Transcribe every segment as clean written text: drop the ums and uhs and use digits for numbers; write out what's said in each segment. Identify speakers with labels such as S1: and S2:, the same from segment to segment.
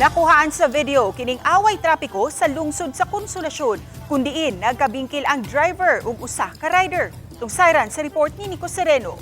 S1: Nakuhaan sa video kining away trapiko sa lungsod sa Konsolasyon, kundiin nagkabingkil ang driver ug usa ka rider. Tungsiran sa report ni Nico Sereno.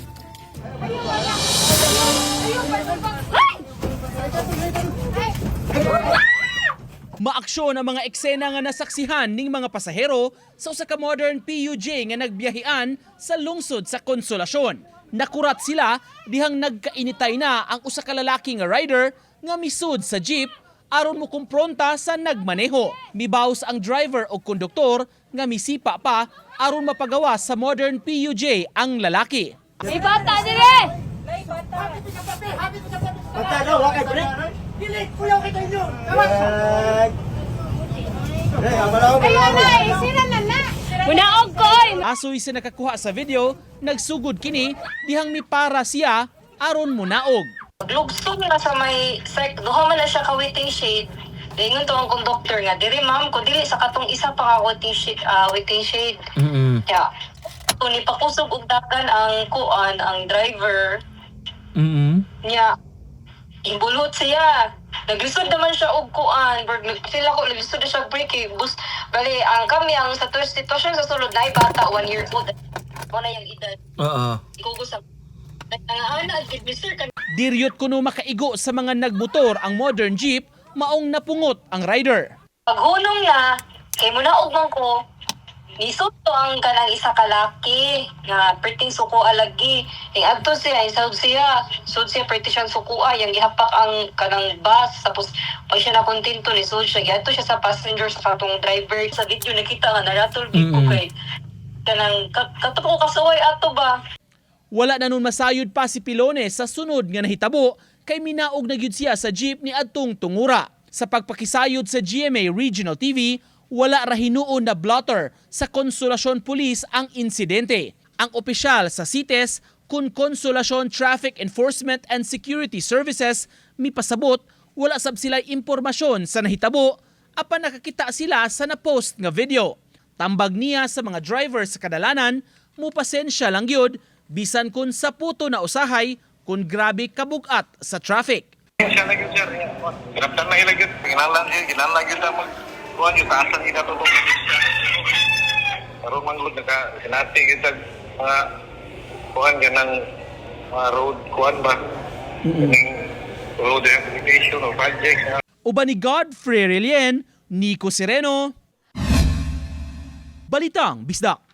S2: Maaksyon ang mga eksena nga nasaksihan ning mga pasahero sa usa ka modern PUJ nga nagbiyahean sa lungsod sa Konsolasyon. Nakurat sila dihang nagkainitay na ang usa ka lalaki nga rider nga misud sa jeep aron mo kumpronta sa nagmaneho. Mibaws ang driver o konduktor nga misipa pa aron mapagawa sa modern PUJ ang lalaki.
S3: May bata dire!
S4: Bata daw, wakay pa rin. Dili, kuyaw kita inyo.
S3: Ayun na, sila na na! Munaog ko!
S2: Asoy sa nakakuha sa video, nagsugod kini dihang mipara siya aron munaog.
S5: Lugsog na sa may duha man na siya ka waiting shade. Ingon to ang conductor nga, diri ma'am ko dili sa katong isa pa ka waiting shade. Yeah. So ni pakusog og dagan ang kuan ang driver. Nya imbulot siya. Naglisod naman siya og kuan, sila ko naglisod na siya brake bus. Bali ang kami ang sa sitwasyon sa sulod na bata 1 year old. Mo na yang edad. Ikugo sa ana gid Mr.
S2: Diryot kuno makaigo sa mga nagmotor ang modern jeep, maong napungot ang rider.
S5: Paghunong na, kay munaog man ko, nisod to ang kanang isa ka laki nga perting suko alagi. Ing adto siya, sud siya perting siyang sukoa, yang gihapak ang kanang bus, tapos pag siya nakontento ni sud siya, giadto siya sa passenger sa katong driver. Sa video nakita nga naratol gid ko kay kanang katong kasuway ato ba.
S2: Wala na nun masayod pa si Pilones sa sunod nga nahitabo kay minaog na gyud siya sa jeep ni adtong tungura. Sa pagpakisayod sa GMA Regional TV, wala ra hinuon na blotter sa Konsolasyon Police ang insidente. Ang opisyal sa CITES kun Konsolasyon Traffic Enforcement and Security Services mipasabot wala sab sila impormasyon sa nahitabo apan nakakita sila sa na-post nga video. Tambag niya sa mga driver sa kadalanan, mupasensya lang gyud bisan kun sa puto na usahay kun grabe kabugat sa traffic.
S6: Siya lagi sir. Kinaptan na ilagit. Kinahanglan yun na kuhan yung taasan yun na tutong. Pero manglod na sinati kita mga kuhan yan ng mga road kuhan ba? Road rehabilitation o project.
S2: Uban ni Godfrey Relien, Nico Sereno, Balitang Bisdak.